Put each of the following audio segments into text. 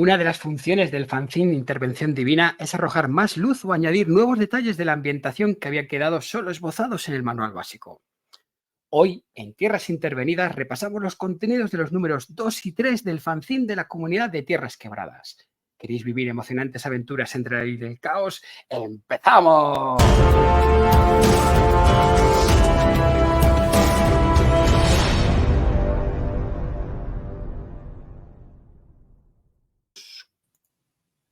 Una de las funciones del fanzine Intervención Divina es arrojar más luz o añadir nuevos detalles de la ambientación que había quedado solo esbozados en el manual básico. Hoy, en Tierras Intervenidas, repasamos los contenidos de los números 2 y 3 del fanzine de la comunidad de Tierras Quebradas. ¿Queréis vivir emocionantes aventuras entre la ley del caos? ¡Empezamos!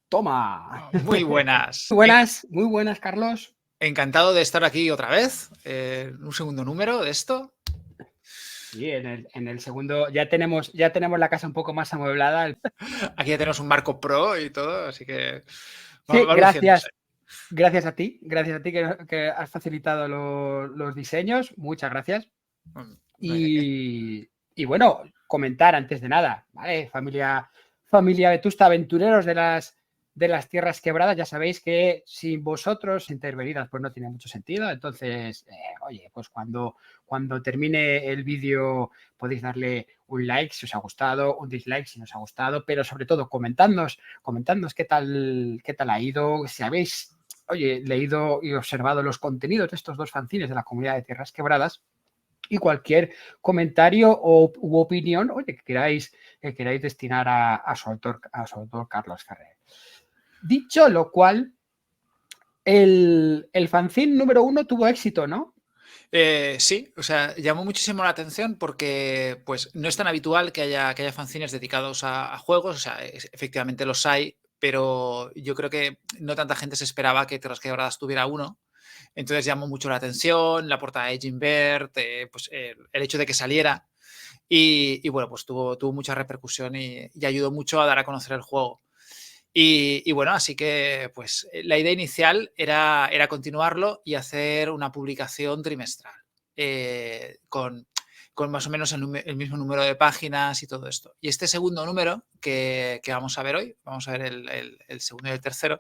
¡Toma! Muy buenas. Muy buenas, Carlos. Encantado de estar aquí otra vez. Un segundo número de esto. Sí, en el segundo ya tenemos la casa un poco más amueblada. Aquí ya tenemos un marco pro y todo, así que sí, va luciéndose. Gracias a ti que has facilitado los diseños. Muchas gracias. Y bueno, comentar antes de nada, ¿vale? Familia vetusta, aventureros de las Tierras Quebradas, ya sabéis que sin vosotros intervenidas pues no tiene mucho sentido. Entonces, oye, pues cuando termine el vídeo podéis darle un like si os ha gustado, un dislike si no os ha gustado, pero sobre todo comentadnos qué tal ha ido, si habéis, oye, leído y observado los contenidos de estos dos fanzines de la comunidad de Tierras Quebradas. Y cualquier comentario u opinión, oye, que queráis destinar a su autor Carlos Ferrer. Dicho lo cual, el fanzine número 1 tuvo éxito, ¿no? Sí, o sea, llamó muchísimo la atención porque pues, no es tan habitual que haya fanzines dedicados a juegos, o sea, efectivamente los hay, pero yo creo que no tanta gente se esperaba que Tierras Quebradas tuviera uno. Entonces llamó mucho la atención, la portada de Gimbert, pues, el hecho de que saliera y bueno, pues tuvo mucha repercusión y ayudó mucho a dar a conocer el juego. Y bueno, así que pues la idea inicial era continuarlo y hacer una publicación trimestral con más o menos el mismo número de páginas y todo esto. Y este segundo número que vamos a ver hoy, vamos a ver el segundo y el tercero,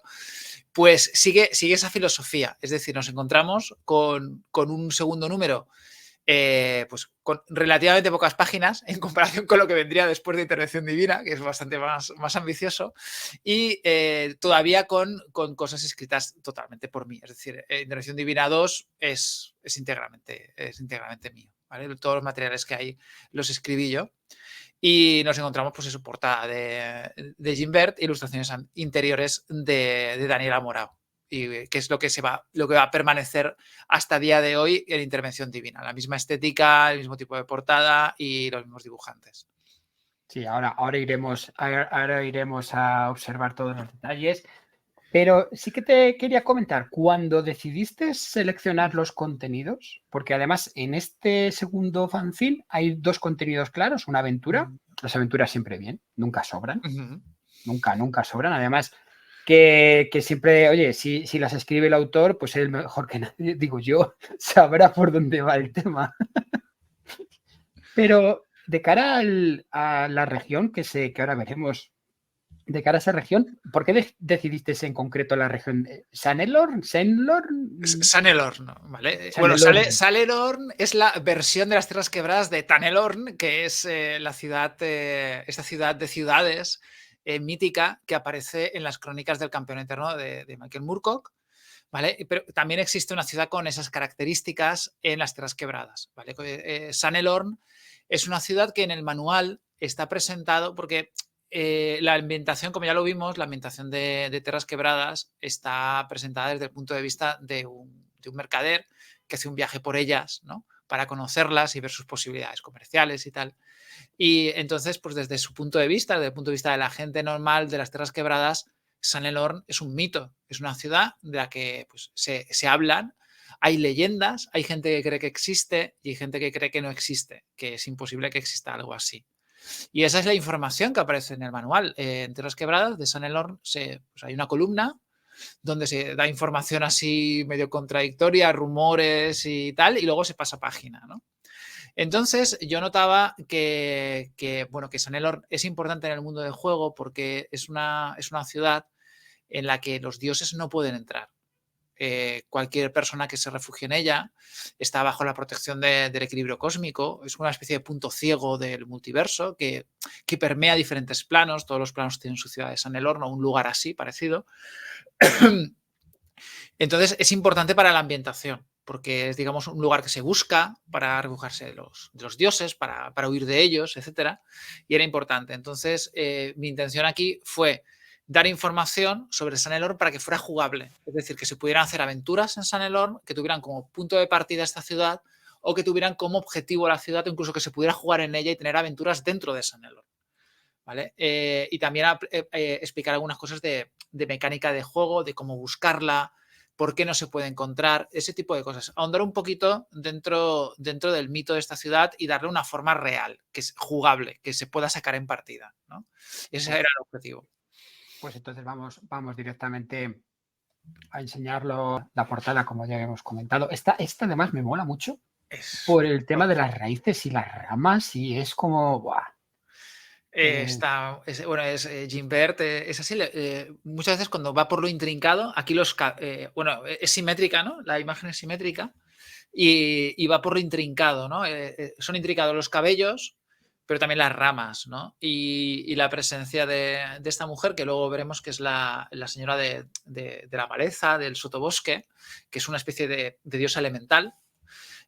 pues sigue esa filosofía. Es decir, nos encontramos con un segundo número pues con relativamente pocas páginas en comparación con lo que vendría después de Intervención Divina, que es bastante más ambicioso, y todavía con cosas escritas totalmente por mí. Es decir, Intervención Divina 2 es íntegramente mío. ¿Vale? Todos los materiales que hay los escribí yo. Y nos encontramos, pues eso, portada de Gimbert, ilustraciones interiores de Daniela Morao. Y que es lo que va a permanecer hasta día de hoy en Intervención Divina. La misma estética, el mismo tipo de portada y los mismos dibujantes. Sí, ahora iremos a observar todos los detalles. Pero sí que te quería comentar, cuando decidiste seleccionar los contenidos, porque además en este segundo fanzine hay dos contenidos claros, una aventura, las aventuras siempre bien, nunca sobran, nunca sobran, además que siempre, oye, si las escribe el autor, pues él mejor que nadie, digo yo, sabrá por dónde va el tema. Pero de cara a la región, que ahora veremos, de cara a esa región, ¿por qué decidiste en concreto la región? ¿Sanelorn? Sanelorn, ¿vale? Sanelorn. Bueno, Sanelorn es la versión de las Tierras Quebradas de Tanelorn, que es la ciudad, esta ciudad de ciudades mítica que aparece en las crónicas del campeón eterno de Michael Moorcock, ¿vale? Pero también existe una ciudad con esas características en las Tierras Quebradas, ¿vale? Sanelorn es una ciudad que en el manual está presentado porque la ambientación, como ya lo vimos, la ambientación de Tierras Quebradas está presentada desde el punto de vista de un mercader que hace un viaje por ellas, ¿no? Para conocerlas y ver sus posibilidades comerciales y tal. Y entonces, pues desde su punto de vista, desde el punto de vista de la gente normal de las Tierras Quebradas, Sanelorn es un mito, es una ciudad de la que pues, se hablan, hay leyendas, hay gente que cree que existe y hay gente que cree que no existe, que es imposible que exista algo así. Y esa es la información que aparece en el manual. En Tierras Quebradas de Sanelorn pues hay una columna donde se da información así medio contradictoria, rumores y tal, y luego se pasa página, ¿no? Entonces yo notaba que Sanelorn es importante en el mundo del juego porque es una ciudad en la que los dioses no pueden entrar. cualquier persona que se refugie en ella está bajo la protección del equilibrio cósmico. Es una especie de punto ciego del multiverso que permea diferentes planos. Todos los planos tienen su ciudad de San Elorn o un lugar así parecido. Entonces es importante para la ambientación, porque es, digamos, un lugar que se busca para refugiarse de los dioses, para huir de ellos, etcétera, y era importante. Entonces, mi intención aquí fue dar información sobre San Elorn para que fuera jugable, es decir, que se pudieran hacer aventuras en San Elorn, que tuvieran como punto de partida esta ciudad, o que tuvieran como objetivo la ciudad, o incluso que se pudiera jugar en ella y tener aventuras dentro de San Elorn. ¿Vale? Y también explicar algunas cosas de mecánica de juego, de cómo buscarla, por qué no se puede encontrar, ese tipo de cosas. Ahondar un poquito dentro del mito de esta ciudad y darle una forma real, que es jugable, que se pueda sacar en partida, ¿no? Ese era el objetivo. Pues entonces vamos directamente a enseñarlo la portada, como ya hemos comentado. Esta además me mola mucho por el tema de las raíces y las ramas, y es como... ¡buah! Es Gimbert, es así. Muchas veces cuando va por lo intrincado, aquí es simétrica, ¿no? La imagen es simétrica y va por lo intrincado, ¿no? Son intrincados los cabellos, pero también las ramas, ¿no? Y la presencia de esta mujer, que luego veremos que es la señora de la maleza, del sotobosque, que es una especie de diosa elemental,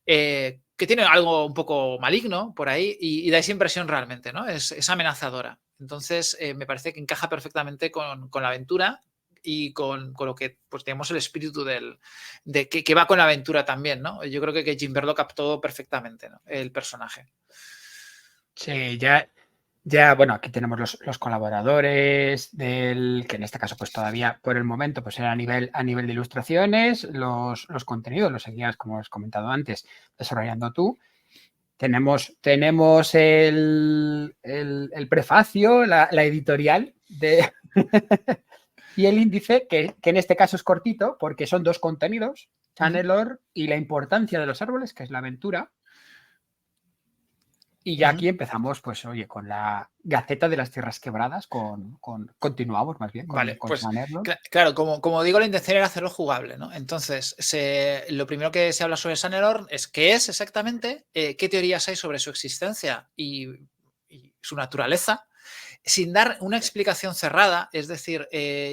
que tiene algo un poco maligno por ahí y da esa impresión realmente, ¿no? Es amenazadora. Entonces, me parece que encaja perfectamente con la aventura y con lo que, pues, tenemos el espíritu que va con la aventura también, ¿no? Yo creo que Gimbert lo captó perfectamente, ¿no? El personaje. Sí, ya, bueno, aquí tenemos los colaboradores que en este caso, pues todavía por el momento, pues era a nivel de ilustraciones, los contenidos los seguías, como has comentado antes, desarrollando tú. Tenemos el prefacio, la editorial y el índice, que en este caso es cortito, porque son 2 contenidos, San Elorn y la importancia de los árboles, que es la aventura. Y ya aquí empezamos, pues oye, con la Gaceta de las Tierras Quebradas, continuamos más bien con, Vale, pues San Elorn. claro, como digo, la intención era hacerlo jugable, ¿no? Entonces, lo primero que se habla sobre San Elorn es qué es exactamente, qué teorías hay sobre su existencia y su naturaleza, sin dar una explicación cerrada. Es decir,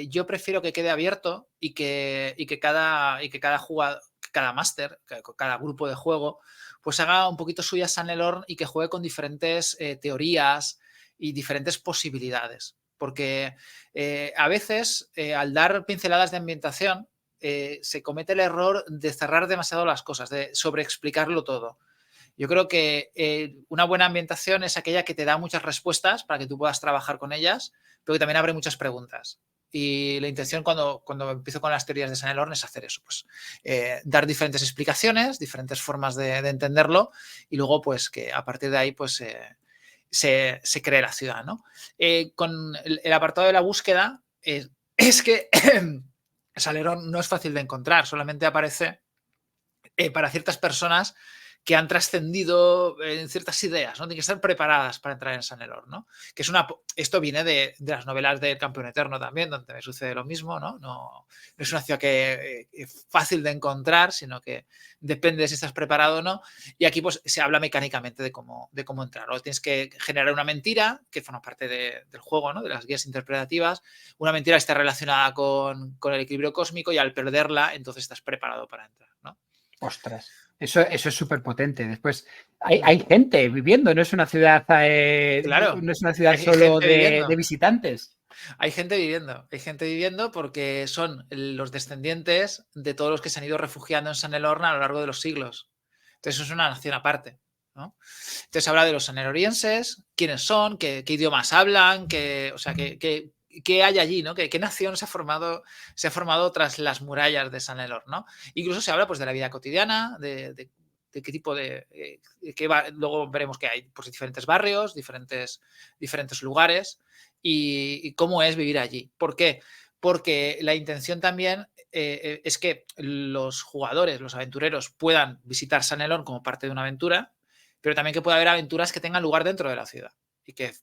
yo prefiero que quede abierto y que cada jugador, cada máster, cada grupo de juego, pues haga un poquito suya San Elorn y que juegue con diferentes teorías y diferentes posibilidades. Porque a veces, al dar pinceladas de ambientación, se comete el error de cerrar demasiado las cosas, de sobreexplicarlo todo. Yo creo que una buena ambientación es aquella que te da muchas respuestas para que tú puedas trabajar con ellas, pero que también abre muchas preguntas. Y la intención cuando empiezo con las teorías de San Elorn es hacer eso, pues dar diferentes explicaciones, diferentes formas de entenderlo y luego pues que a partir de ahí pues se cree la ciudad, ¿no? Con el apartado de la búsqueda es que San Elorn no es fácil de encontrar, solamente aparece para ciertas personas que han trascendido en ciertas ideas, ¿no? Tienen que estar preparadas para entrar en San Elorn, ¿no? Que esto viene de las novelas del Campeón Eterno también, donde me sucede lo mismo, ¿no? No es una ciudad que es fácil de encontrar, sino que depende de si estás preparado o no. Y aquí pues se habla mecánicamente de cómo entrar. O tienes que generar una mentira, que forma parte del juego, ¿no? De las guías interpretativas. Una mentira que está relacionada con el equilibrio cósmico y al perderla, entonces estás preparado para entrar, ¿no? Ostras, eso es súper potente. Después hay gente viviendo, no es una ciudad, claro, no es una ciudad solo de visitantes. Hay gente viviendo porque son los descendientes de todos los que se han ido refugiando en San Elorn a lo largo de los siglos. Entonces, eso es una nación aparte, ¿no? Entonces, habla de los sanelorienses, quiénes son, qué idiomas hablan, qué hay allí, ¿no? ¿Qué nación se ha formado tras las murallas de San Elorn, ¿no? Incluso se habla pues, de la vida cotidiana, de qué tipo de... luego veremos que hay pues, diferentes barrios, diferentes lugares y cómo es vivir allí. ¿Por qué? Porque la intención también es que los jugadores, los aventureros, puedan visitar San Elorn como parte de una aventura, pero también que pueda haber aventuras que tengan lugar dentro de la ciudad y que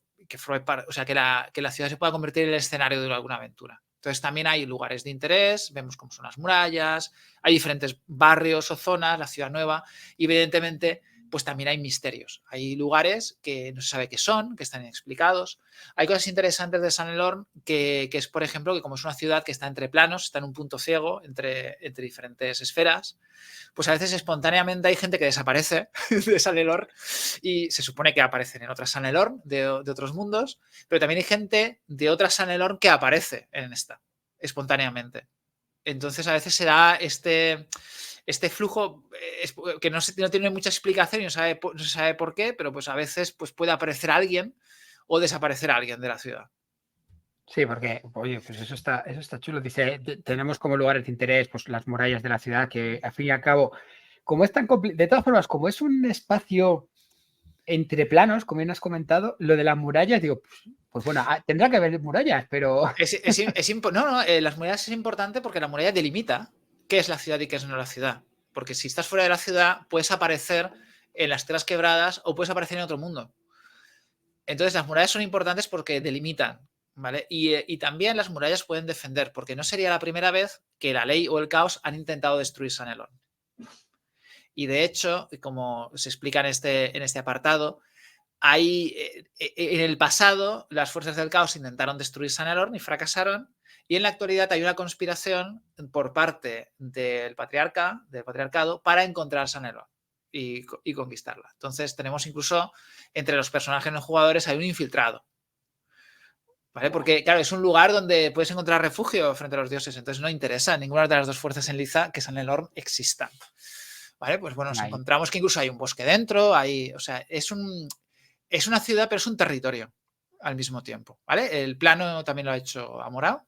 la ciudad se pueda convertir en el escenario de alguna aventura. Entonces también hay lugares de interés, vemos cómo son las murallas, hay diferentes barrios o zonas, la ciudad nueva, y evidentemente pues también hay misterios. Hay lugares que no se sabe qué son, que están inexplicados. Hay cosas interesantes de San Elorn que es, por ejemplo, que como es una ciudad que está entre planos, está en un punto ciego entre diferentes esferas, pues a veces espontáneamente hay gente que desaparece de San Elorn y se supone que aparecen en otras San Elorn de otros mundos, pero también hay gente de otras San Elorn que aparece en esta espontáneamente. Entonces a veces se da este flujo que no tiene mucha explicación y no se sabe por qué, pero pues a veces pues puede aparecer alguien o desaparecer alguien de la ciudad. Sí, porque, oye, pues eso está chulo. Dice, tenemos como lugares de interés, pues las murallas de la ciudad, que al fin y al cabo, como es tan de todas formas, como es un espacio entre planos, como bien has comentado, lo de las murallas, digo, pues bueno, tendrá que haber murallas, pero... Las murallas es importante porque la muralla delimita qué es la ciudad y qué es no la ciudad. Porque si estás fuera de la ciudad, puedes aparecer en las tierras quebradas o puedes aparecer en otro mundo. Entonces, las murallas son importantes porque delimitan, ¿vale? Y también las murallas pueden defender, porque no sería la primera vez que la ley o el caos han intentado destruir San Elorn. Y de hecho, como se explica en este apartado, en el pasado las fuerzas del caos intentaron destruir San Elorn y fracasaron, y en la actualidad hay una conspiración por parte del patriarcado para encontrar San Elorn y conquistarla. Entonces tenemos incluso entre los personajes no jugadores hay un infiltrado, ¿vale? Porque claro, es un lugar donde puedes encontrar refugio frente a los dioses, entonces no interesa a ninguna de las dos fuerzas en liza que San Elorn existan, ¿vale? Pues bueno, nos encontramos que incluso hay un bosque dentro, o sea, es una ciudad, pero es un territorio al mismo tiempo, ¿vale? El plano también lo ha hecho Amorao.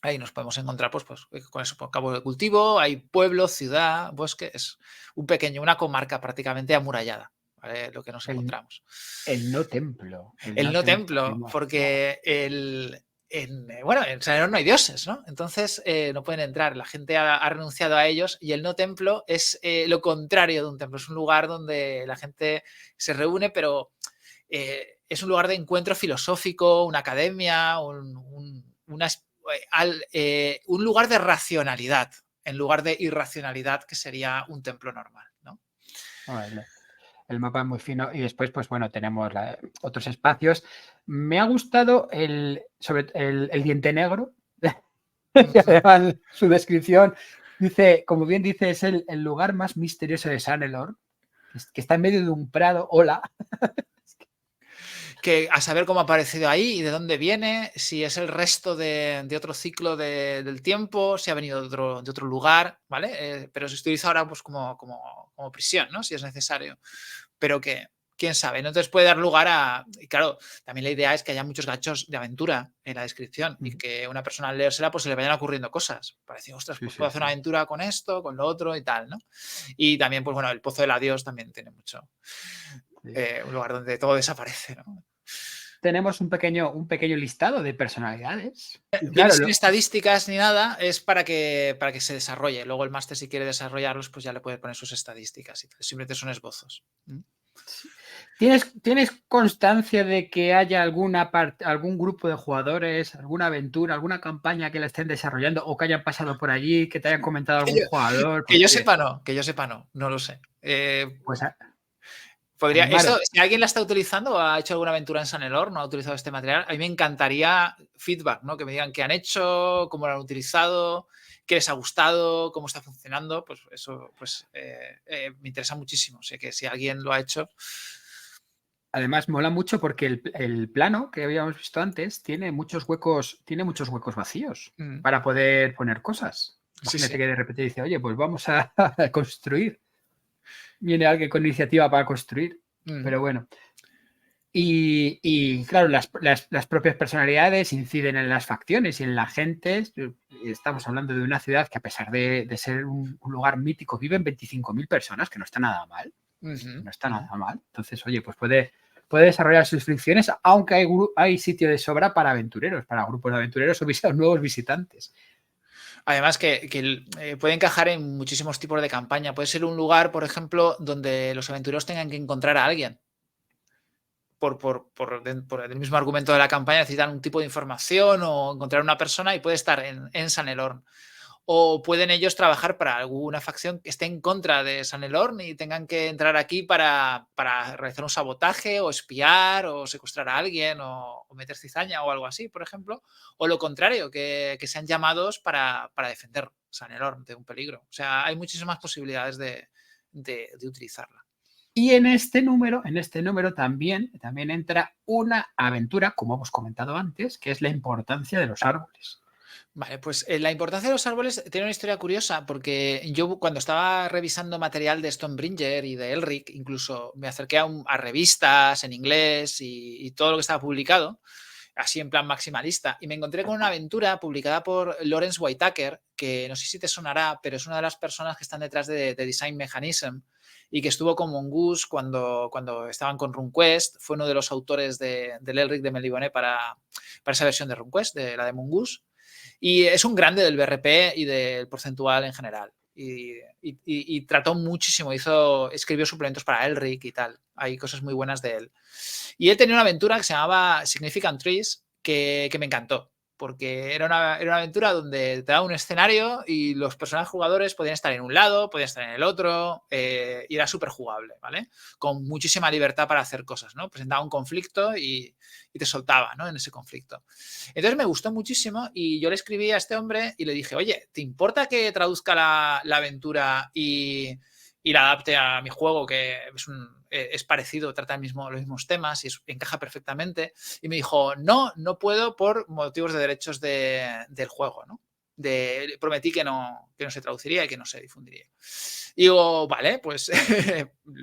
Ahí nos podemos encontrar pues con eso, por cabo de cultivo, hay pueblo, ciudad, bosque, es una comarca prácticamente amurallada, ¿vale? Lo que nos encontramos. El no templo. El no templo, porque en San Elorn no hay dioses, ¿no? Entonces no pueden entrar. La gente ha renunciado a ellos y el no templo es lo contrario de un templo. Es un lugar donde la gente se reúne, pero es un lugar de encuentro filosófico, una academia, un lugar de racionalidad en lugar de irracionalidad, que sería un templo normal, ¿no? Vale. El mapa es muy fino y después, pues bueno, tenemos otros espacios. Me ha gustado sobre el diente negro. Además, su descripción dice, como bien dice, es el lugar más misterioso de San Elorn, que está en medio de un prado. Hola. Que a saber cómo ha aparecido ahí y de dónde viene, si es el resto de otro ciclo del tiempo, si ha venido de otro lugar, ¿vale? Pero se utiliza ahora pues como prisión, ¿no? Si es necesario. Pero que, quién sabe, ¿no? Entonces puede dar lugar y claro, también la idea es que haya muchos ganchos de aventura en la descripción y que una persona al leérsela pues se le vayan ocurriendo cosas. Parece, ostras, pues puedo hacer una aventura con esto, con lo otro y tal, ¿no? Y también, pues bueno, el Pozo del Adiós también tiene mucho. Un lugar donde todo desaparece, ¿no? Tenemos un pequeño listado de personalidades. Claro, sin estadísticas ni nada, es para que se desarrolle. Luego el máster, si quiere desarrollarlos, pues ya le puede poner sus estadísticas. Y simplemente son esbozos. ¿Tienes constancia de que haya algún grupo de jugadores, alguna aventura, alguna campaña que la estén desarrollando o que hayan pasado por allí, que te hayan comentado algún jugador? Que yo sepa no lo sé. Pues podría, si alguien la está utilizando o ha hecho alguna aventura en San Elorn, no ha utilizado este material, a mí me encantaría feedback, ¿no? Que me digan qué han hecho, cómo lo han utilizado, qué les ha gustado, cómo está funcionando. Pues eso pues, me interesa muchísimo. Sé que si alguien lo ha hecho. Además, mola mucho porque el plano que habíamos visto antes tiene muchos huecos vacíos para poder poner cosas. Imagínate que de repente dice, oye, pues vamos a construir. Viene alguien con iniciativa para construir. Pero bueno. Y claro, las propias personalidades inciden en las facciones y en la gente. Estamos hablando de una ciudad que, a pesar de ser un lugar mítico, viven 25.000 personas, que no está nada mal. No está nada mal. Entonces, oye, pues puede desarrollar sus fricciones, aunque hay sitio de sobra para aventureros, para grupos de aventureros o nuevos visitantes. Además que puede encajar en muchísimos tipos de campaña. Puede ser un lugar, por ejemplo, donde los aventureros tengan que encontrar a alguien. por el mismo argumento de la campaña, necesitan un tipo de información o encontrar una persona y puede estar en San Elorn. O pueden ellos trabajar para alguna facción que esté en contra de San Elorn y tengan que entrar aquí para realizar un sabotaje o espiar o secuestrar a alguien o meter cizaña o algo así, por ejemplo. O lo contrario, que sean llamados para defender San Elorn de un peligro. O sea, hay muchísimas posibilidades de utilizarla. Y en este número también entra una aventura, como hemos comentado antes, que es la importancia de los árboles. Vale, pues la importancia de los árboles tiene una historia curiosa porque yo cuando estaba revisando material de Stonebringer y de Elric, incluso me acerqué a revistas en inglés y todo lo que estaba publicado, así en plan maximalista, y me encontré con una aventura publicada por Lawrence Whitaker, que no sé si te sonará, pero es una de las personas que están detrás de Design Mechanism y que estuvo con Mongoose cuando estaban con RuneQuest, fue uno de los autores del Elric de Melibone para esa versión de RuneQuest, de la de Mongoose. Y es un grande del BRP y del porcentual en general. Y trató muchísimo, escribió suplementos para Elric y tal. Hay cosas muy buenas de él. Y él tenía una aventura que se llamaba Significant Trees, que me encantó, porque era una aventura donde te daba un escenario y los personajes jugadores podían estar en un lado, podían estar en el otro, y era súper jugable, ¿vale? Con muchísima libertad para hacer cosas, ¿no? Presentaba un conflicto y te soltaba, ¿no? En ese conflicto. Entonces me gustó muchísimo y yo le escribí a este hombre y le dije, oye, ¿te importa que traduzca la aventura y la adapte a mi juego, que es parecido, trata los mismos temas y encaja perfectamente? Y me dijo, no puedo por motivos de derechos del juego, ¿no? Prometí que no se traduciría y que no se difundiría. Y digo, vale, pues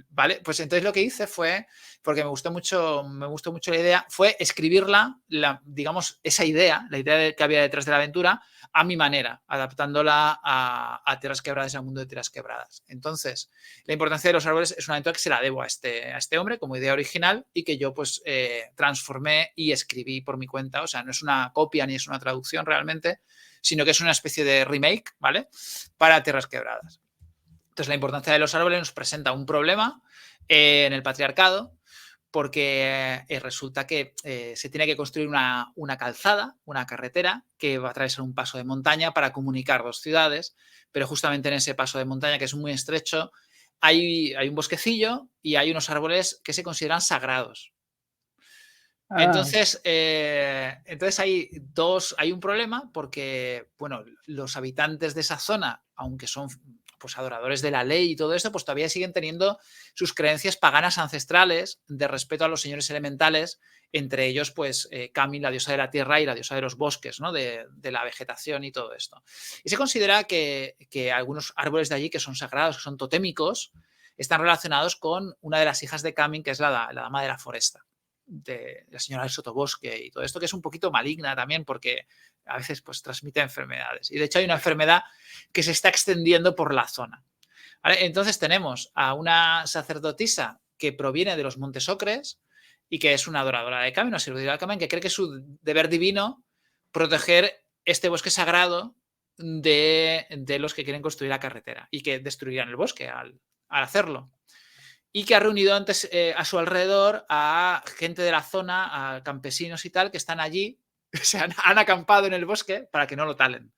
vale, pues entonces lo que hice fue, porque me gustó mucho la idea, fue escribirla, digamos, esa idea, la idea que había detrás de la aventura, a mi manera, adaptándola a Tierras Quebradas y al mundo de Tierras Quebradas. Entonces, la importancia de los árboles es una aventura que se la debo a este hombre como idea original y que yo pues transformé y escribí por mi cuenta. O sea, no es una copia ni es una traducción realmente, sino que es una especie de remake, ¿vale? Para Tierras Quebradas. Entonces, la importancia de los árboles nos presenta un problema en el patriarcado, porque resulta que se tiene que construir una calzada, una carretera, que va a atravesar un paso de montaña para comunicar dos ciudades, pero justamente en ese paso de montaña, que es muy estrecho, hay un bosquecillo y hay unos árboles que se consideran sagrados. Entonces hay un problema porque, bueno, los habitantes de esa zona, aunque son pues adoradores de la ley y todo esto, pues todavía siguen teniendo sus creencias paganas ancestrales de respeto a los señores elementales, entre ellos pues Kami, la diosa de la tierra, y la diosa de los bosques, ¿no? de la vegetación y todo esto. Y se considera que algunos árboles de allí que son sagrados, que son totémicos, están relacionados con una de las hijas de Kami, que es la dama de la foresta, de la señora del sotobosque y todo esto, que es un poquito maligna también porque a veces pues transmite enfermedades. Y de hecho hay una enfermedad que se está extendiendo por la zona. ¿Vale? Entonces tenemos a una sacerdotisa que proviene de los Montes Ocres y que es una adoradora de Kami, una servidora de Kami, que cree que es su deber divino proteger este bosque sagrado de los que quieren construir la carretera y que destruirán el bosque al hacerlo. Y que ha reunido antes a su alrededor a gente de la zona, a campesinos y tal, que están allí, se han acampado en el bosque para que no lo talen.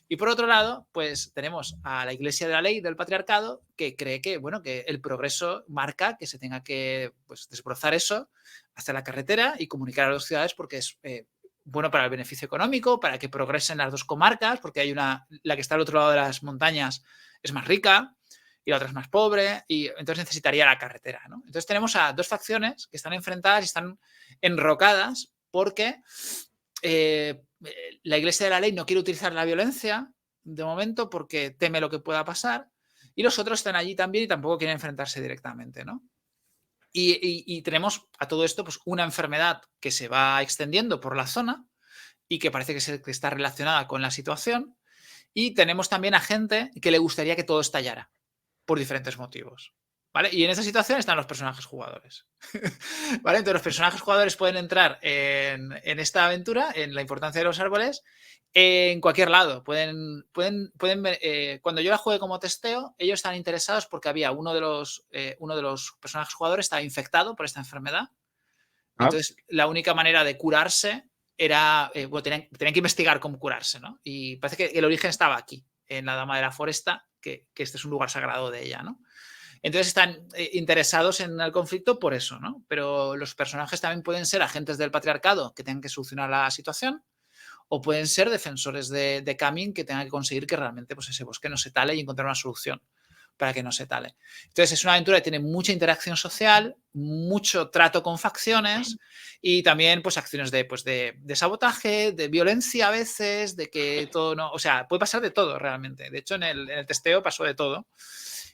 Y por otro lado, pues tenemos a la Iglesia de la Ley del Patriarcado, que cree que, bueno, que el progreso marca que se tenga que pues, desbrozar eso hasta la carretera y comunicar a las ciudades porque es bueno para el beneficio económico, para que progresen las dos comarcas, porque hay la que está al otro lado de las montañas es más rica y la otra es más pobre, y entonces necesitaría la carretera, ¿no? Entonces tenemos a dos facciones que están enfrentadas y están enrocadas porque la Iglesia de la Ley no quiere utilizar la violencia de momento porque teme lo que pueda pasar, y los otros están allí también y tampoco quieren enfrentarse directamente, ¿no? Y tenemos a todo esto pues una enfermedad que se va extendiendo por la zona y que parece que está relacionada con la situación, y tenemos también a gente que le gustaría que todo estallara por diferentes motivos. ¿Vale? Y en esta situación están los personajes jugadores. ¿Vale? Entonces los personajes jugadores pueden entrar en esta aventura, en la importancia de los árboles, en cualquier lado. Cuando yo la jugué como testeo, ellos estaban interesados porque había uno de los personajes jugadores estaba infectado por esta enfermedad Entonces, la única manera de curarse era, bueno, tenían que investigar cómo curarse, ¿no? Y parece que el origen estaba aquí, en la Dama de la Foresta, que este es un lugar sagrado de ella, ¿no? Entonces están interesados en el conflicto por eso, ¿no? Pero los personajes también pueden ser agentes del patriarcado que tengan que solucionar la situación, o pueden ser defensores de Camin que tengan que conseguir que realmente pues, ese bosque no se tale y encontrar una solución para que no se tale. Entonces es una aventura que tiene mucha interacción social, mucho trato con facciones y también pues acciones de sabotaje, de violencia a veces, de que todo no... O sea, puede pasar de todo realmente. De hecho, en el testeo pasó de todo.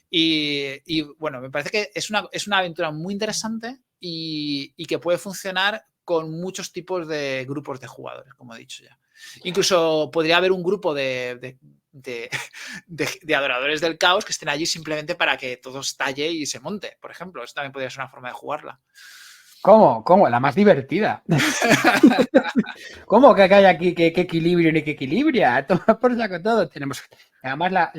Y bueno, me parece que es una aventura muy interesante y que puede funcionar con muchos tipos de grupos de jugadores, como he dicho ya. Incluso podría haber un grupo de adoradores del caos que estén allí simplemente para que todo estalle y se monte, por ejemplo. Eso también podría ser una forma de jugarla. ¿Cómo? ¿Cómo? La más divertida. ¿Cómo que hay aquí que equilibrio ni que equilibria? Toma por saco todo. Tenemos. Además,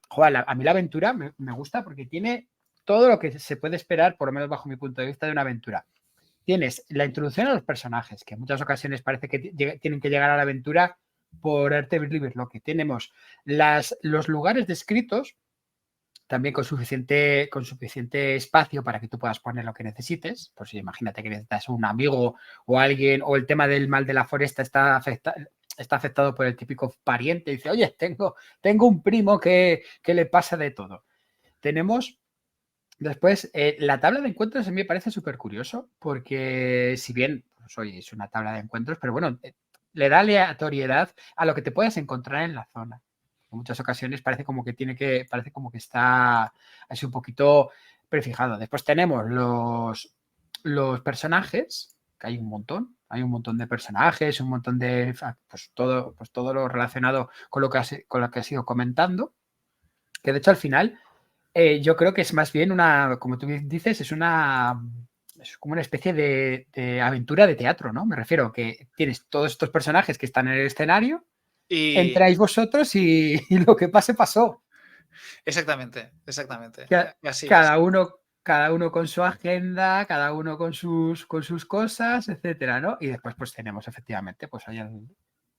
joder, a mí la aventura me gusta porque tiene todo lo que se puede esperar, por lo menos bajo mi punto de vista, de una aventura. Tienes la introducción a los personajes, que en muchas ocasiones parece que tienen que llegar a la aventura por arte lo que tenemos. Los lugares descritos, también con suficiente espacio para que tú puedas poner lo que necesites. Pues si imagínate que necesitas un amigo o alguien, o el tema del mal de la foresta está afectado por el típico pariente. Y dice, oye, tengo un primo que le pasa de todo. Tenemos después la tabla de encuentros. A mí me parece súper curioso porque si bien pues, oye, es una tabla de encuentros, pero bueno, le da aleatoriedad a lo que te puedas encontrar en la zona. En muchas ocasiones parece como que está así un poquito prefijado. Después tenemos los personajes, que hay un montón de personajes, un montón de pues todo lo relacionado con lo que has ido comentando, que de hecho al final yo creo que es más bien como tú dices, es como una especie de aventura de teatro, ¿no? Me refiero que tienes todos estos personajes que están en el escenario, entráis vosotros y lo que pase pasó. Exactamente. Así Cada uno con su agenda, cada uno con sus cosas, etcétera, ¿no? Y después pues tenemos efectivamente pues ahí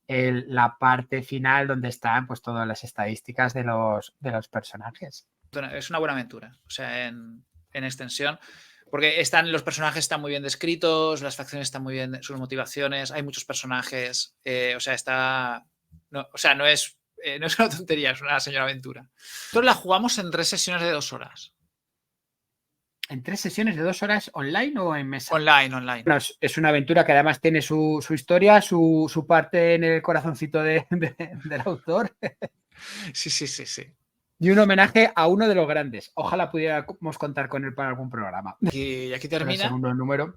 la parte final donde están pues todas las estadísticas de los personajes. Es una buena aventura, o sea, en extensión, porque los personajes están muy bien descritos, las facciones están muy bien, sus motivaciones, hay muchos personajes, o sea, no es una tontería, es una señora aventura. Nosotros la jugamos en 3 sesiones de 2 horas. ¿En 3 sesiones de 2 horas online o en mesa? Online. Bueno, es una aventura que además tiene su historia, su parte en el corazoncito del autor. Sí. Y un homenaje a uno de los grandes. Ojalá pudiéramos contar con él para algún programa. Y aquí termina. El segundo número.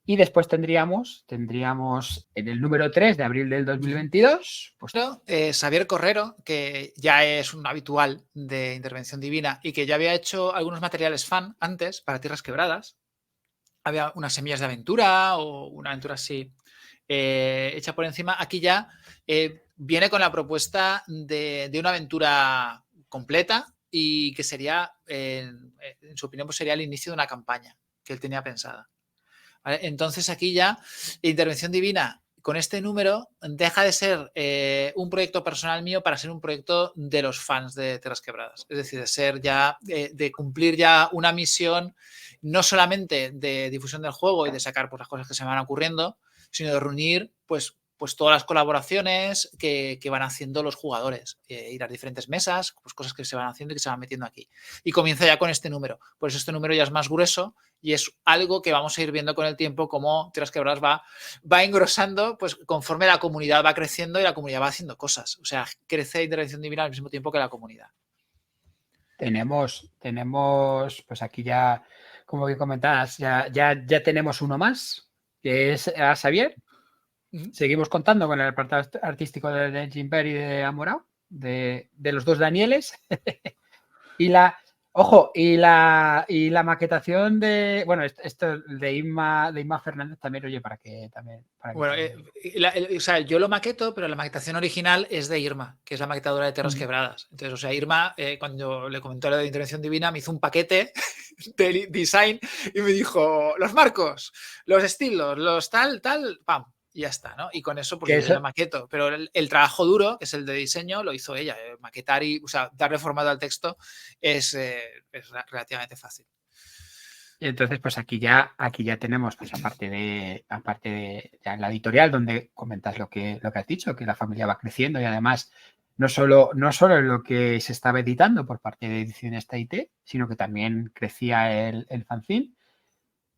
Y después tendríamos en el número 3 de abril del 2022. Pues... Xavier Correro, que ya es un habitual de Intervención Divina y que ya había hecho algunos materiales fan antes para Tierras Quebradas. Había unas semillas de aventura o una aventura así hecha por encima. Aquí ya viene con la propuesta de una aventura completa y que sería, en su opinión, pues sería el inicio de una campaña que él tenía pensada. ¿Vale? Entonces aquí ya Intervención Divina con este número deja de ser un proyecto personal mío para ser un proyecto de los fans de Tierras Quebradas. Es decir, de ser ya, de cumplir ya una misión no solamente de difusión del juego y de sacar pues, las cosas que se me van ocurriendo, sino de reunir pues todas las colaboraciones que van haciendo los jugadores, ir a diferentes mesas, pues cosas que se van haciendo y que se van metiendo aquí. Y comienza ya con este número. Por eso este número ya es más grueso y es algo que vamos a ir viendo con el tiempo cómo Tierras Quebradas va engrosando pues conforme la comunidad va creciendo y la comunidad va haciendo cosas. O sea, crece Intervención Divina al mismo tiempo que la comunidad. Tenemos pues aquí ya, como que comentabas, ya tenemos uno más, que es a Xavier. Seguimos contando con el apartado artístico de Jim Perry y de Amorao, de los dos Danieles. Y la Ojo, y la maquetación de. Bueno, esto de Inma Fernández también, oye, para que también. Bueno, o sea, yo lo maqueto, pero la maquetación original es de Irma, que es la maquetadora de Tierras Quebradas. Entonces, o sea, Irma, cuando le comentó lo de intervención divina, me hizo un paquete de design y me dijo: los marcos, los estilos, los tal, pam. Y ya está, ¿no? Y con eso, pues yo ya lo maqueto. Pero el trabajo duro, que es el de diseño, lo hizo ella. Maquetar y, o sea, darle formato al texto es relativamente fácil. Y entonces, pues aquí ya tenemos, pues aparte de ya en la editorial, donde comentas lo que has dicho, que la familia va creciendo y además no solo en lo que se estaba editando por parte de Ediciones TIT, sino que también crecía el fanzine.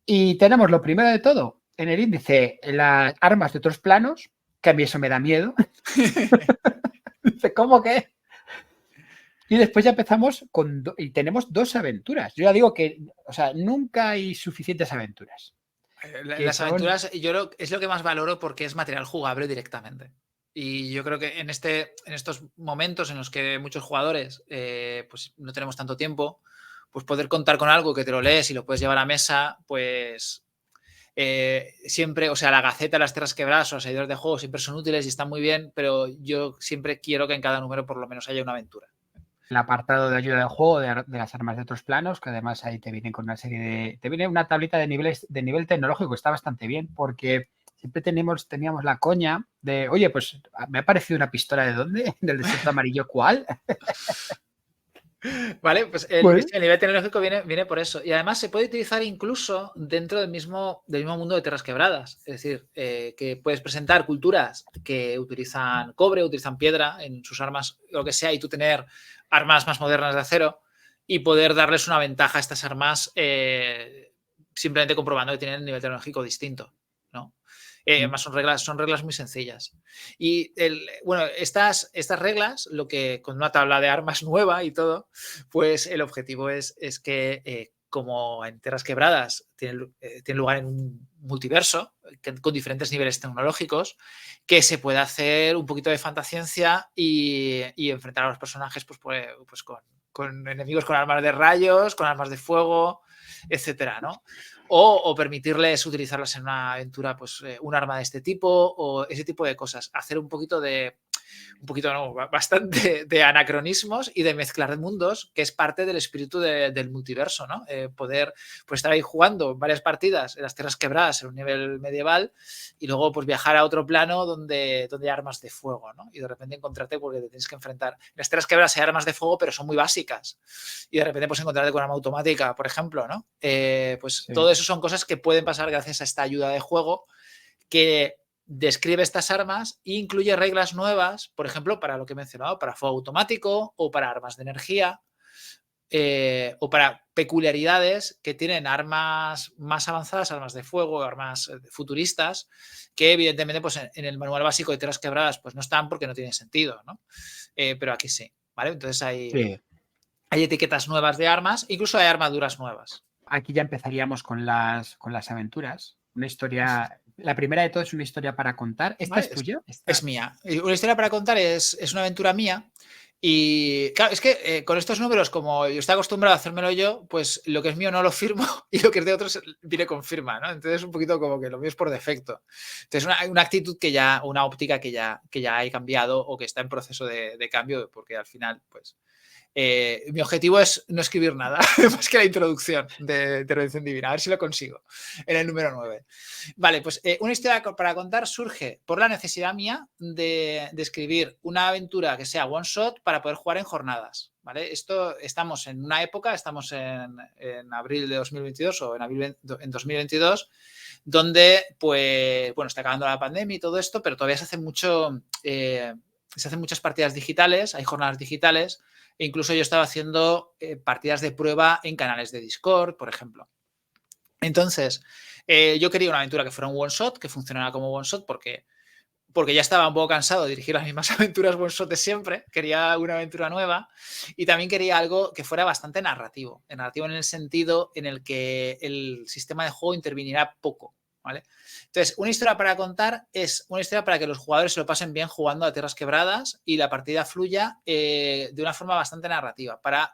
Y tenemos lo primero de todo, en el índice, las armas de otros planos, que a mí eso me da miedo. Dice, ¿cómo que? Y después ya empezamos y tenemos 2 aventuras. Yo ya digo que, o sea, nunca hay suficientes aventuras. Las aventuras, yo creo, es lo que más valoro porque es material jugable directamente. Y yo creo que en estos momentos en los que muchos jugadores pues no tenemos tanto tiempo, pues poder contar con algo que te lo lees y lo puedes llevar a mesa, pues siempre, o sea, la Gaceta, las Tierras Quebradas o los seguidores de juego siempre son útiles y están muy bien, pero yo siempre quiero que en cada número por lo menos haya una aventura. El apartado de ayuda del juego de las armas de otros planos, que además ahí te vienen con una serie de. Te viene una tablita de nivel tecnológico, está bastante bien, porque siempre teníamos la coña de, oye, pues me ha parecido una pistola de dónde, del desierto amarillo, ¿cuál? Vale, pues el nivel tecnológico viene por eso. Y además se puede utilizar incluso dentro del mismo mundo de Tierras Quebradas. Es decir, que puedes presentar culturas que utilizan cobre, utilizan piedra en sus armas, lo que sea, y tú tener armas más modernas de acero y poder darles una ventaja a estas armas simplemente comprobando que tienen un nivel tecnológico distinto, ¿no? Además son reglas muy sencillas. Y bueno, estas reglas, lo que con una tabla de armas nueva y todo, pues el objetivo es que como en Tierras Quebradas tiene lugar en un multiverso con diferentes niveles tecnológicos, que se pueda hacer un poquito de fantasciencia y enfrentar a los personajes pues con enemigos con armas de rayos, con armas de fuego, etcétera, ¿no? O permitirles utilizarlas en una aventura, pues un arma de este tipo o ese tipo de cosas. Hacer bastante de anacronismos y de mezclar de mundos, que es parte del espíritu del multiverso, ¿no? Poder pues, estar ahí jugando varias partidas en las Tierras Quebradas en un nivel medieval y luego pues viajar a otro plano donde hay armas de fuego, ¿no? Y de repente encontrarte porque te tienes que enfrentar. En las Tierras Quebradas hay armas de fuego, pero son muy básicas. Y de repente pues encontrarte con arma automática, por ejemplo, ¿no? Pues sí. Todo eso son cosas que pueden pasar gracias a esta ayuda de juego que describe estas armas e incluye reglas nuevas, por ejemplo, para lo que he mencionado, para fuego automático o para armas de energía o para peculiaridades que tienen armas más avanzadas, armas de fuego, armas futuristas, que evidentemente pues, en el manual básico de Tierras Quebradas pues, no están porque no tienen sentido, ¿no? Pero aquí sí, ¿vale? Entonces hay etiquetas nuevas de armas, incluso hay armaduras nuevas. Aquí ya empezaríamos con las aventuras. Una historia. La primera de todo es una historia para contar. ¿Esta es tuya? Es mía. Una historia para contar es una aventura mía. Y claro, es que con estos números, como yo estoy acostumbrado a hacérmelo yo, pues lo que es mío no lo firmo y lo que es de otros viene con firma, ¿no? Entonces es un poquito como que lo mío es por defecto. Entonces una actitud una óptica que ya he cambiado o que está en proceso de cambio, porque al final, pues mi objetivo es no escribir nada más que la introducción de Intervención Divina, a ver si lo consigo en el número 9. Vale, pues una historia para contar surge por la necesidad mía de escribir una aventura que sea one shot para poder jugar en jornadas. ¿Vale? Estamos en una época, estamos en abril de 2022 o en 2022, donde pues bueno, está acabando la pandemia y todo esto, pero todavía se hacen muchas partidas digitales, hay jornadas digitales. E incluso yo estaba haciendo partidas de prueba en canales de Discord, por ejemplo. Entonces, yo quería una aventura que fuera un one shot, que funcionara como one shot, porque ya estaba un poco cansado de dirigir las mismas aventuras one shot de siempre. Quería una aventura nueva y también quería algo que fuera bastante narrativo. Narrativo en el sentido en el que el sistema de juego interviniera poco. ¿Vale? Entonces, una historia para contar es una historia para que los jugadores se lo pasen bien jugando a Tierras Quebradas y la partida fluya de una forma bastante narrativa, para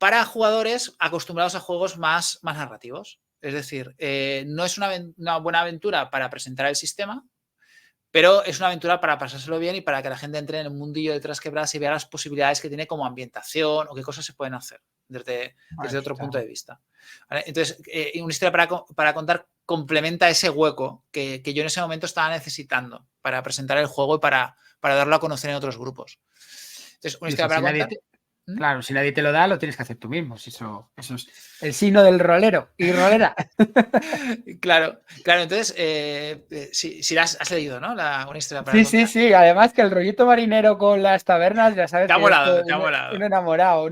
para jugadores acostumbrados a juegos más narrativos. Es decir, no es una buena aventura para presentar el sistema, pero es una aventura para pasárselo bien y para que la gente entre en el mundillo de Tras Quebradas y vea las posibilidades que tiene como ambientación o qué cosas se pueden hacer desde otro punto de vista. ¿Vale? Entonces, una historia para contar complementa ese hueco que yo en ese momento estaba necesitando para presentar el juego y para darlo a conocer en otros grupos. Entonces, una historia para contar. Claro, si nadie te lo da, lo tienes que hacer tú mismo. Eso es el signo del rolero y rolera. Claro. Entonces, si has leído, ¿no? Una historia para contar. Sí. Además que el rollito marinero con las tabernas, ya sabes. Te ha molado. Un enamorado.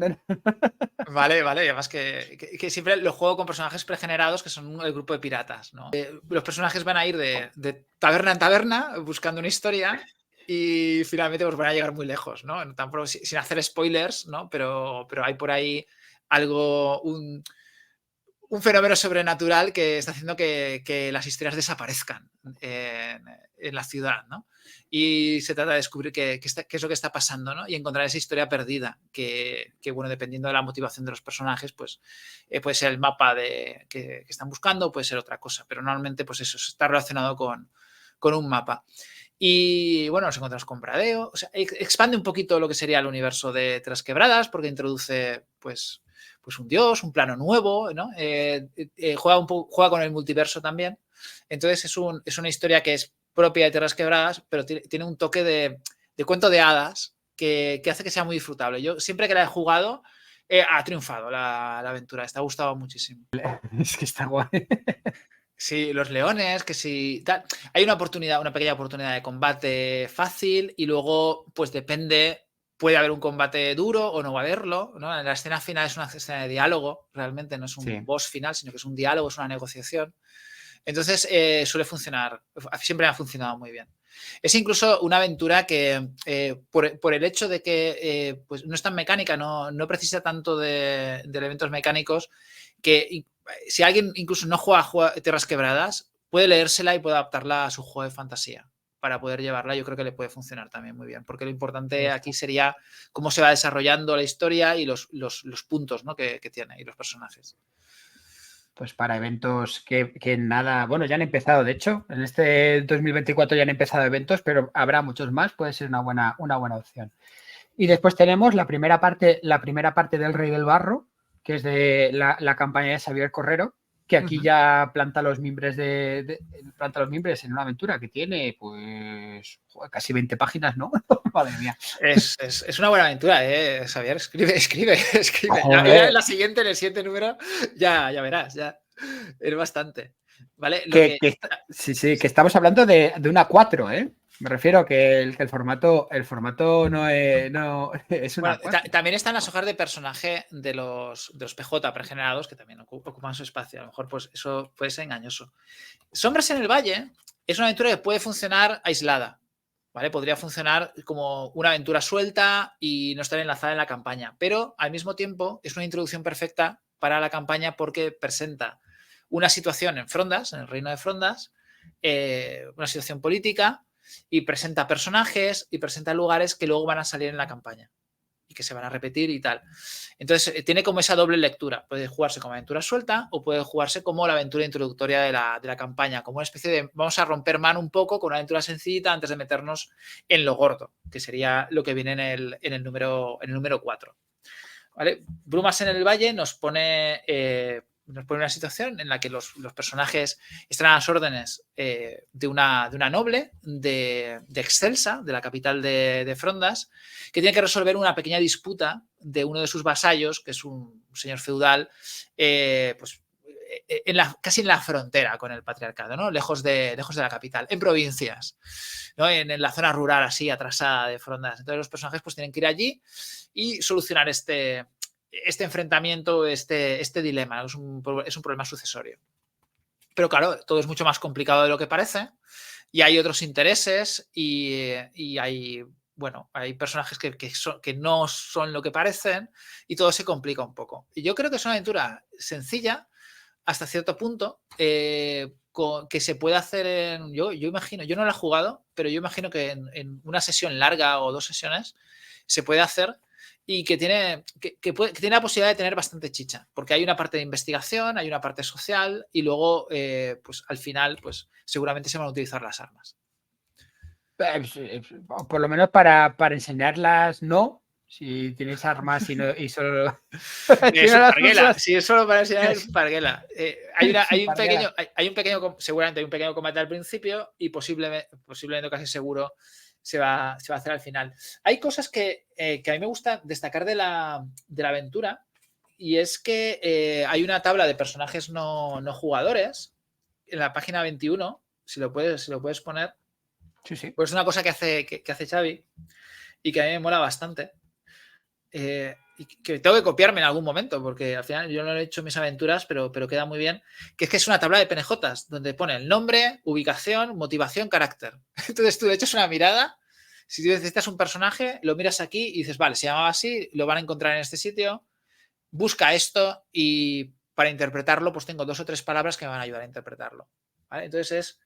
Vale. Además que siempre lo juego con personajes pregenerados que son el grupo de piratas, ¿no? Los personajes van a ir de taberna en taberna buscando una historia. Y finalmente pues van a llegar muy lejos, ¿no? Tampoco, sin hacer spoilers, ¿no? Pero hay por ahí algo, un fenómeno sobrenatural que está haciendo que las historias desaparezcan en la ciudad, ¿no? Y se trata de descubrir qué es lo que está pasando, ¿no? Y encontrar esa historia perdida que bueno, dependiendo de la motivación de los personajes, pues puede ser el mapa que están buscando, puede ser otra cosa, pero normalmente pues eso está relacionado con un mapa. Y bueno, nos encontramos con Bradeo. O sea, expande un poquito lo que sería el universo de Tras Quebradas porque introduce pues un dios, un plano nuevo, ¿no? Juega con el multiverso también. Entonces es una historia que es propia de Tras Quebradas, pero tiene un toque de cuento de hadas que hace que sea muy disfrutable. Yo siempre que la he jugado ha triunfado la aventura. Está gustado muchísimo. Es que está guay. Sí, los leones, que sí. Hay una pequeña oportunidad de combate fácil y luego, pues depende, puede haber un combate duro o no va a haberlo, ¿no? En la escena final es una escena de diálogo, realmente no es un boss final, sino que es un diálogo, es una negociación. Entonces suele funcionar, siempre ha funcionado muy bien. Es incluso una aventura que por el hecho de que pues no es tan mecánica, no precisa tanto de elementos mecánicos, que si alguien incluso no juega Tierras Quebradas, puede leérsela y puede adaptarla a su juego de fantasía para poder llevarla. Yo creo que le puede funcionar también muy bien, porque lo importante aquí sería cómo se va desarrollando la historia y los puntos, ¿no? que tiene y los personajes. Pues para eventos que nada, bueno, ya han empezado, de hecho, en este 2024 ya han empezado eventos, pero habrá muchos más, puede ser una buena opción. Y después tenemos la primera parte del Rey del Barro, que es de la campaña de Xavier Correro, que aquí ya planta los mimbres en una aventura que tiene, pues, casi 20 páginas, ¿no? Madre mía. Es una buena aventura, Xavier. Escribe. Ya en la siguiente, en el siguiente número, ya verás, ya. Es bastante. ¿Vale? Sí, que estamos hablando de una 4, ¿eh? Me refiero a que el formato no es una. Bueno, también están las hojas de personaje de los PJ pregenerados que también ocupan su espacio. A lo mejor pues eso puede ser engañoso. Sombras en el Valle es una aventura que puede funcionar aislada, ¿vale? Podría funcionar como una aventura suelta y no estar enlazada en la campaña, pero al mismo tiempo es una introducción perfecta para la campaña porque presenta una situación en Frondas, en el reino de Frondas, una situación política, y presenta personajes y presenta lugares que luego van a salir en la campaña y que se van a repetir y tal. Entonces tiene como esa doble lectura. Puede jugarse como aventura suelta o puede jugarse como la aventura introductoria de la campaña, como una especie de vamos a romper mano un poco con una aventura sencillita antes de meternos en lo gordo, que sería lo que viene en el número 4. ¿Vale? Brumas en el Valle nos pone una situación en la que los personajes están a las órdenes de una noble de Excelsa, de la capital de Frondas, que tiene que resolver una pequeña disputa de uno de sus vasallos, que es un señor feudal, pues casi en la frontera con el patriarcado, ¿no? Lejos de la capital, en provincias, ¿no? En la zona rural así atrasada de Frondas. Entonces los personajes pues tienen que ir allí y solucionar este enfrentamiento, este dilema. Es un problema sucesorio. Pero claro, todo es mucho más complicado de lo que parece y hay otros intereses y hay personajes que no son lo que parecen y todo se complica un poco. Y yo creo que es una aventura sencilla hasta cierto punto que se puede hacer yo imagino, yo no la he jugado, pero yo imagino que en una sesión larga o 2 sesiones se puede hacer y que tiene la posibilidad de tener bastante chicha, porque hay una parte de investigación, hay una parte social y luego, pues al final, pues seguramente se van a utilizar las armas. Por lo menos para enseñarlas, no. Si tienes armas y solo... Es un parguela. Si es solo para enseñar, es parguela. Hay un pequeño, seguramente hay un pequeño combate al principio y posiblemente casi seguro se va a hacer al final. Hay cosas que a mí me gusta destacar de la aventura, y es que hay una tabla de personajes no jugadores en la página 21, si lo puedes poner. Sí. Pues es una cosa que hace Xavi y que a mí me mola bastante. Y que tengo que copiarme en algún momento, porque al final yo no he hecho en mis aventuras, pero queda muy bien, que es una tabla de PNJs donde pone el nombre, ubicación, motivación, carácter. Entonces tú le echas una mirada, si tú necesitas un personaje, lo miras aquí y dices, vale, se llamaba así, lo van a encontrar en este sitio, busca esto y para interpretarlo pues tengo 2 o 3 palabras que me van a ayudar a interpretarlo, ¿vale? Entonces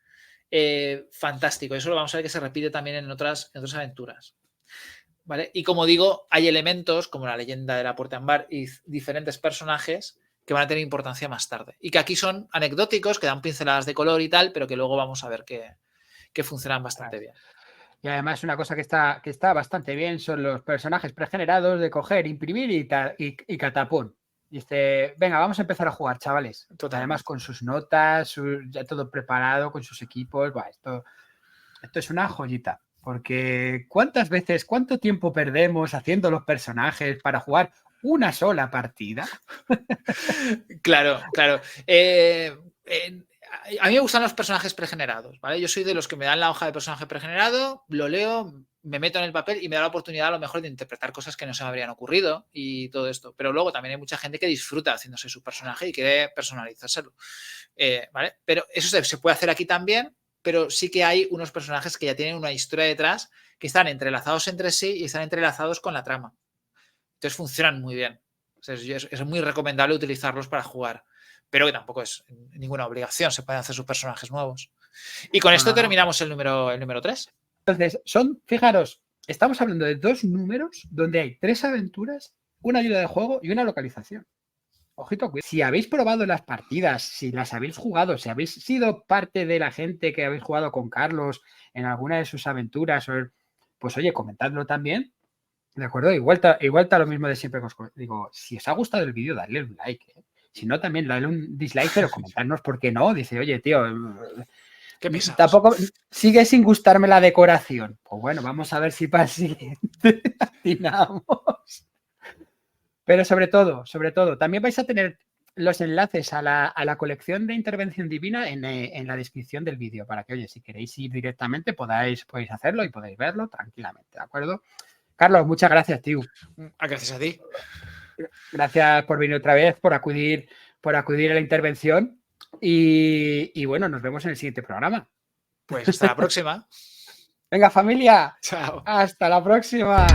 es fantástico, eso lo vamos a ver que se repite también en otras aventuras. ¿Vale? Y como digo, hay elementos como la leyenda de la Puerta Ámbar y diferentes personajes que van a tener importancia más tarde. Y que aquí son anecdóticos, que dan pinceladas de color y tal, pero que luego vamos a ver que funcionan bastante bien. Y además una cosa que está bastante bien son los personajes pregenerados de coger, imprimir y catapón. Dice, venga, vamos a empezar a jugar, chavales. Totalmente. Además con sus notas, ya todo preparado, con sus equipos. Esto es una joyita. Porque cuánto tiempo perdemos haciendo los personajes para jugar una sola partida. Claro. A mí me gustan los personajes pregenerados, ¿vale? Yo soy de los que me dan la hoja de personaje pregenerado, lo leo, me meto en el papel y me da la oportunidad a lo mejor de interpretar cosas que no se me habrían ocurrido y todo esto. Pero luego también hay mucha gente que disfruta haciéndose su personaje y quiere personalizárselo, ¿vale? Pero eso se puede hacer aquí también, pero sí que hay unos personajes que ya tienen una historia detrás, que están entrelazados entre sí y están entrelazados con la trama. Entonces funcionan muy bien. O sea, es muy recomendable utilizarlos para jugar, pero que tampoco es ninguna obligación, se pueden hacer sus personajes nuevos. Y con esto terminamos el número 3. Entonces, fijaros, estamos hablando de 2 números donde hay 3 aventuras, una ayuda de juego y una localización. Ojito, si habéis probado las partidas, si las habéis jugado, si habéis sido parte de la gente que habéis jugado con Carlos en alguna de sus aventuras, pues oye, comentadlo también, ¿de acuerdo? Igual está lo mismo de siempre que os digo, si os ha gustado el vídeo, dadle un like, ¿eh? Si no, también dadle un dislike, pero comentadnos por qué no. Dice, oye, tío, qué pesados. Tampoco sigue sin gustarme la decoración. Pues bueno, vamos a ver si para el siguiente atinamos. Pero sobre todo, también vais a tener los enlaces a la colección de Intervención Divina en la descripción del vídeo, para que, oye, si queréis ir directamente podéis hacerlo y podéis verlo tranquilamente, ¿de acuerdo? Carlos, muchas gracias, tío. Gracias a ti. Gracias por venir otra vez, por acudir a la intervención y bueno, nos vemos en el siguiente programa. Pues hasta la próxima. Venga, familia. Chao. Hasta la próxima.